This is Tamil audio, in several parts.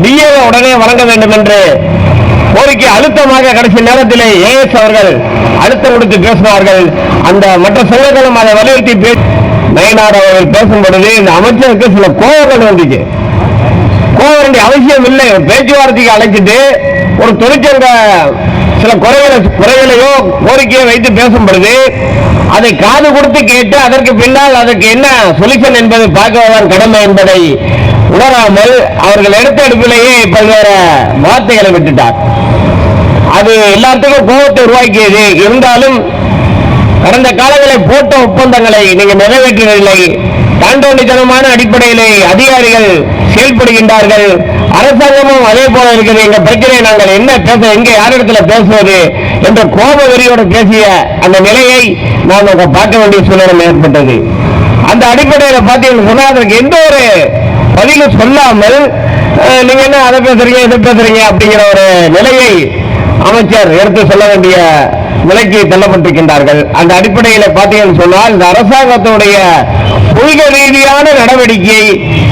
டிஏ உடனே வழங்க வேண்டும் என்று கோரிக்கை அழுத்தமாக கடைசி நேரத்தில் ஏஎஸ் அவர்கள் அழுத்தம் கொடுத்து பேசினார்கள். அந்த மற்ற சங்கங்களும் அதை வலியுறுத்தி நயினார் அவர்கள் பேசும் பொழுது இந்த அமைச்சருக்கு சில கோபங்கள் வந்துச்சு. கோப வேண்டிய அவசியம் இல்லை. பேச்சுவார்த்தைக்கு அழைச்சிட்டு ஒரு தொழிற்சங்க சில குறைகளையோ கோரிக்கையோ வைத்து பேசும் பொழுது அதை காது கொடுத்து கேட்டு அதற்கு பின்னால் அதற்கு என்ன சொல்யூஷன் என்பதை பார்க்கதான் கடமை என்பதை உணராமல் அவர்கள் எடுத்த எடுப்பிலேயே பல்வேறு வார்த்தைகளை விட்டுட்டார். அது எல்லாத்துக்கும் கோபத்தை உருவாக்கியது. இருந்தாலும் கடந்த காலங்களில் போட்ட ஒப்பந்தங்களை நீங்க நிறைவேற்றவில்லை. தாண்டோண்டித்தனமான அடிப்படையிலே அதிகாரிகள் செயல்படுகின்றார்கள். அரசாங்கமும் அதே போல இருக்கிறது. எங்க பிரச்சனை நாங்கள் என்ன பேச, எங்க யாரிடத்துல பேசுவது என்ற கோப வெறியோடு பேசிய அந்த நிலையை நாம் பார்க்க வேண்டிய சூழ்நிலை ஏற்பட்டது. அந்த அடிப்படையில் பார்த்தீங்கன்னு சொன்னா அதற்கு எந்த ஒரு பதிலும் சொல்லாமல் நீங்க என்ன அதை பேசுறீங்க இதை பேசுறீங்க அப்படிங்கிற ஒரு நிலையை அமைச்சர் எடுத்து சொல்ல வேண்டிய நிலைக்கு தள்ளப்பட்டிருக்கின்றார்கள். அந்த அடிப்படையில் பார்த்தீங்கன்னு சொன்னால் இந்த அரசாங்கத்தினுடைய கொள்கை ரீதியான நடவடிக்கையை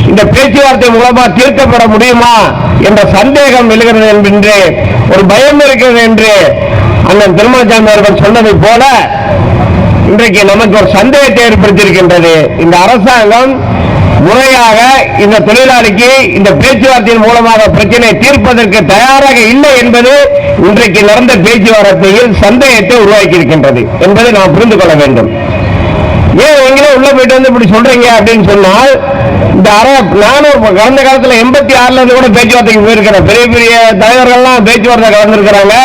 இந்த பேச்சுவார்த்தை மூலமா தீர்க்கப்பட முடியுமா என்ற சந்தேகம் எழுகிறது என்று ஒரு பயம் இருக்கிறது என்று அண்ணன் திருமணசாமி அவர்கள் சொன்னதை போல இன்றைக்கு நமக்கு ஒரு சந்தேகத்தை ஏற்படுத்தியிருக்கின்றது. இந்த அரசாங்கம் முறையாக இந்த தொழிலாளிக்கு இந்த பேச்சுவார்த்தையின் மூலமாக பிரச்சனை தீர்ப்பதற்கு தயாராக இல்லை என்பது இன்றைக்கு நடந்த பேச்சுவார்த்தையில் சந்தேகத்தை உருவாக்கி இருக்கின்றது என்பதை நாம் புரிந்து கொள்ள வேண்டும். ஏன் நீங்களே உள்ள போயிட்டு வந்து இப்படி சொல்றீங்க அப்படின்னு சொன்னால் இந்த நானும் கடந்த காலத்தில் 86ல இருந்து கூட பேச்சுவார்த்தைக்கு போயிருக்கிறேன். பெரிய பெரிய தலைவர்கள்லாம் பேச்சுவார்த்தை கலந்துருக்கிறாங்க.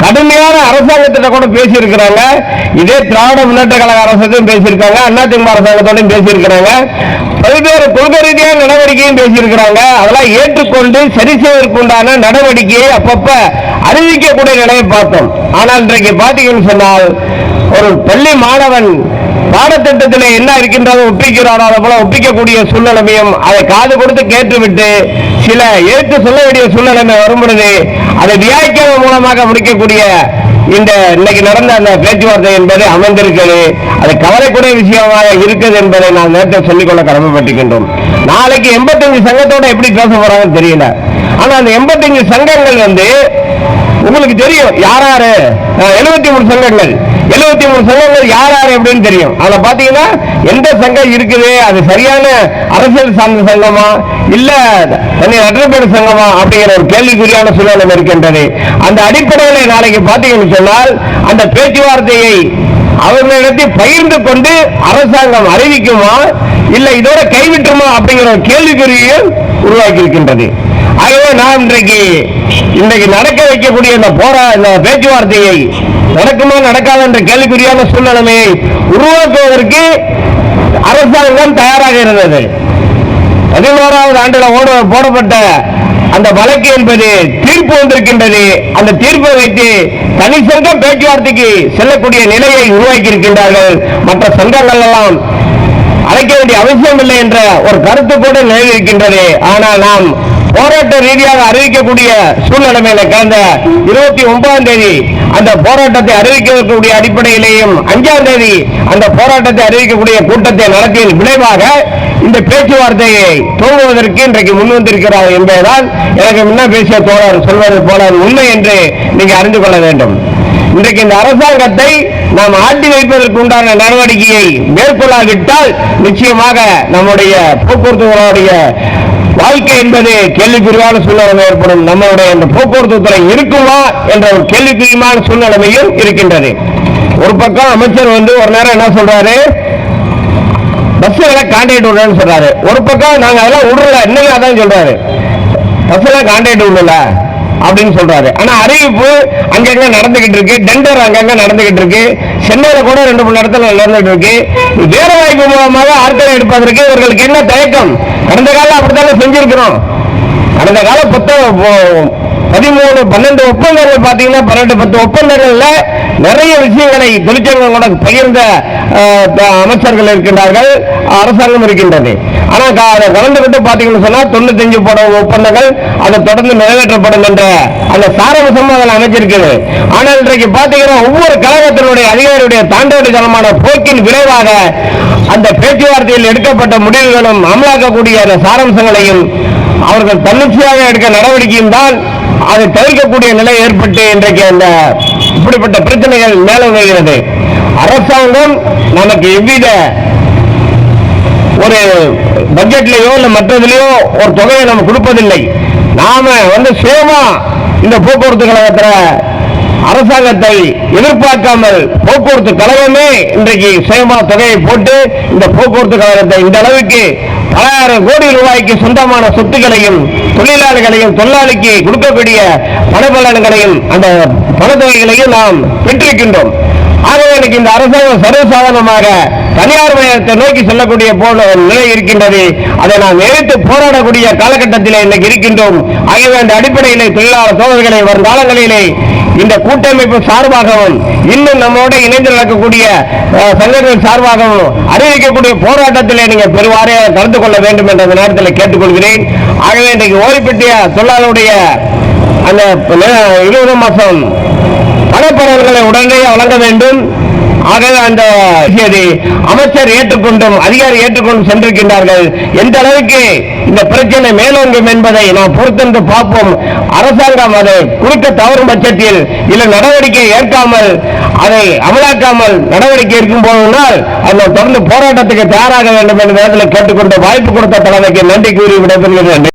கடுமையான அரசாங்கத்திட்ட கூட பேசியிருக்கிறாங்க. இதே திராவிட முன்னேற்ற கழக அரசத்தையும் பேசியிருக்காங்க, அதிமுக அரசாங்கத்தோடையும் பேசியிருக்கிறாங்க. பல்வேறு கொள்கை ரீதியான நடவடிக்கையும் பேசியிருக்கிறாங்க. அதெல்லாம் ஏற்றுக்கொண்டு சரி செய்வதற்குண்டான நடவடிக்கையை அப்பப்ப அறிவிக்கக்கூடிய நிலையை பார்த்தோம். ஆனால் இன்றைக்கு பார்த்தீங்கன்னு சொன்னால் ஒரு பள்ளி மாணவன் பாடத்திட்டத்தில் என்ன இருக்கின்றதோ ஒப்பிக்கிறாரோ அதை போல ஒப்பிக்கக்கூடிய சூழ்நிலைமையும் அதை காது கொடுத்து கேட்டுவிட்டு சில ஏற்று சொல்ல வேண்டிய சூழ்நிலைமை வரும் பொழுது அதை வியாக்கியம் மூலமாக முடிக்கக்கூடிய இந்த இன்னைக்கு நடந்த அந்த பேச்சுவார்த்தை என்பது அமைந்திருக்கிறது. அது கவலைக்குரிய விஷயமாக இருக்குது என்பதை நான் நேரத்தை சொல்லிக்கொள்ள கடமைப்பட்டிருக்கின்றோம். நாளைக்கு 85 சங்கத்தோட எப்படி பேச போறாங்கன்னு தெரியல. ஆனா அந்த 85 சங்கங்கள் உங்களுக்கு தெரியும் யாராரு 73 சங்கங்கள் 73 சங்கங்கள் யார் யார் எப்படின்னு தெரியும். அதுல பாத்தீங்கன்னா எந்த சங்கம் இருக்குது, அது சரியான அரசியல் சார்ந்த சங்கமா இல்ல நற்றப்பேடு சங்கமா அப்படிங்கிற ஒரு கேள்விக்குறியான சூழ்நிலை இருக்கின்றது. அந்த அடிப்படையில் நாளைக்கு பாத்தீங்கன்னு சொன்னால் அந்த பேச்சுவார்த்தையை அவர்களிடத்தில் பகிர்ந்து கொண்டு அரசாங்கம் அறிவிக்குமா இல்ல இதோட கைவிட்டுமா அப்படிங்கிற ஒரு கேள்விக்குறியும் உருவாக்கி இருக்கின்றது. ஆகவே நாம் இன்றைக்கு நடக்க வைக்கக்கூடிய இந்த பேச்சுவார்த்தையை நடக்குமா நடக்காது என்ற கேள்விக்குறியான சூழ்நிலையை உருவாக்குவதற்கு அரசாங்கம் தயாராக இருந்தது. 11வது ஆண்டில் போடப்பட்ட அந்த வழக்கு என்பது தீர்ப்பு வந்திருக்கின்றது. அந்த தீர்ப்பை வைத்து தனி சங்கம் பேச்சுவார்த்தைக்கு செல்லக்கூடிய நிலையை உருவாக்கி இருக்கின்றார்கள். மற்ற சங்கங்கள் எல்லாம் அழைக்க வேண்டிய அவசியம் இல்லை என்ற ஒரு கருத்து கூட நிலவி இருக்கின்றது. ஆனால் நாம் போராட்ட ரீதியாக அறிவிக்கக்கூடிய சூழ்நிலைமையில கடந்த 29ஆம் தேதி அந்த போராட்டத்தை அறிவிக்கக்கூடிய அடிப்படையிலேயும் 5ஆம் தேதி அந்த போராட்டத்தை அறிவிக்கக்கூடிய கூட்டத்தை நடத்திய விளைவாக இந்த பேச்சுவார்த்தையை துவங்குவதற்கு இன்றைக்கு முன்வந்திருக்கிறார் என்பதுதான் எனக்கு முன்ன பேசிய தோழர் சொல்வது போல உண்மை என்று நீங்க அறிந்து கொள்ள வேண்டும். இன்றைக்கு இந்த அரசாங்கத்தை நாம் ஆட்டி வைப்பதற்கு உண்டான நடவடிக்கையை மேற்கொள்ளாவிட்டால் நிச்சயமாக நம்முடைய போக்குவரத்துடைய வாழ்க்கை என்பது கேள்விக்குறியான சூழ்நிலை ஏற்படும். நம்மளுடைய இந்த போக்குவரத்து துறை இருக்குமா என்ற ஒரு கேள்விக்குறியான சூழ்நிலையும் இருக்கின்றது. ஒரு பக்கம் அமைச்சர் ஒரு நேரம் என்ன சொல்றாரு, பஸ்ஸுகளை கான்ட்ராக்ட் விடுறேன்னு சொல்றாரு. ஒரு பக்கம் நாங்க அதெல்லாம் விடுறல, இன்னும் அதான் சொல்றாரு, பஸ் எல்லாம் கான்ட்ராக்ட் விடல அப்படின்னு சொல்றாரு. ஆனா அறிவிப்பு அங்கங்க நடந்துகிட்டு இருக்கு, டெண்டர் அங்கங்க நடந்துகிட்டு இருக்கு, சென்னையில கூட 2-3 இடத்துல நடந்துகிட்டு இருக்கு. வேற வாய்ப்பு மூலமாக ஆட்களை எடுப்பதற்கு இவர்களுக்கு என்ன தயக்கம்? கடந்த காலம் அப்படித்தானே செஞ்சிருக்கிறோம். கடந்த காலம் 13-12 ஒப்பந்தங்கள் பாத்தீங்கன்னா 12-10 ஒப்பந்தங்கள்ல நிறைய விஷயங்களை தொழிற்சங்கங்களோட பகிர்ந்த அமைச்சர்கள் இருக்கின்றார்கள், அரசாங்கம் இருக்கின்றது. ஆனா கலந்துகிட்டு பாத்தீங்கன்னு சொன்னா 95 ஒப்பந்தங்கள் அதை தொடர்ந்து நிறைவேற்றப்படும் என்ற அந்த சாரவசம் அதில் அமைச்சிருக்கிறது. ஆனால் இன்றைக்கு பாத்தீங்கன்னா ஒவ்வொரு கழகத்தினுடைய அதிகாரியுடைய தாண்டோடித்தனமான போக்கின் விளைவாக அந்த பேச்சுவார்த்தையில் எடுக்கப்பட்ட முடிவுகளும் அமலாக்கக்கூடிய அந்த சாராம்சங்களையும் அவர்கள் தன்னிச்சையாக எடுக்க நடவடிக்கையும் தான் அதை தவிர்க்கக்கூடிய நிலை ஏற்பட்டு இன்றைக்கு அந்த இப்படிப்பட்ட பிரச்சனைகள் மேலோங்குகிறது. அரசாங்கம் நமக்கு எவ்வித ஒரு பட்ஜெட்லயோ இல்ல மற்றதுலயோ ஒரு தொகையை நம்ம கொடுப்பதில்லை. நாம சுயமா இந்த போக்குவரத்து கழகத்தில் அரசாங்கத்தை எதிர்பார்க்காமல் போக்குவரத்து கழகமே இன்றைக்கு சுயமா தொகையை போட்டு இந்த போக்குவரத்து கழகத்தை இந்த அளவுக்கு பல ஆயிரம் கோடி ரூபாய்க்கு சொந்தமான சொத்துக்களையும் தொழிலாளர்களையும் தொழிலாளிக்கு கொடுக்கக்கூடிய பணபலன்களையும் அந்த பணத்தொகைகளையும் நாம் பெற்றிருக்கின்றோம். ஆகவே எனக்கு இந்த அரசாங்கம் சர்வசாதாரணமாக தனியார் மயத்தை நோக்கி செல்லக்கூடிய நிலை இருக்கின்றது. அதை நாம் எதிர்த்து போராடக்கூடிய காலகட்டத்தில் இன்னைக்கு இருக்கின்றோம். ஆகவே அந்த அடிப்படையிலே தொழிலாளர் தோழர்களை வரும் காலங்களிலே இந்த கூட்டமைப்பு சார்பாகவும் இன்னும் நம்மோட இணைந்து நடக்கக்கூடிய சங்கங்கள் சார்பாகவும் அறிவிக்கக்கூடிய போராட்டத்திலே நீங்க பெருவாரியாக கலந்து கொள்ள வேண்டும் என்ற நேரத்தில் கேட்டுக்கொள்கிறேன். ஆகவே இன்றைக்கு ஓய்வுபெற்ற தொழிலாளருடைய அந்த 20 மாசம் பணப்பலன்களை உடனடியாக வழங்க வேண்டும். ஆகவே அந்த அமைச்சர் ஏற்றுக்கொண்டும் அதிகாரி ஏற்றுக்கொண்டும் சென்றிருக்கின்றார்கள். எந்த அளவுக்கு இந்த பிரச்சனை மேலோங்கும் என்பதை நாம் பொறுத்திருந்து பார்ப்போம். அரசாங்கம் அதை கொடுக்க தவறும் பட்சத்தில் இல்ல நடவடிக்கை ஏற்காமல் அதை அமலாக்காமல் நடவடிக்கை இருக்கும் போதுனால் அதை தொடர்ந்து போராட்டத்துக்கு தயாராக வேண்டும் என்ற நேரத்தில் கேட்டுக்கொண்டு வாய்ப்பு கொடுத்த தலைமைக்கு நன்றி கூறி விடைபெறுகிறேன்.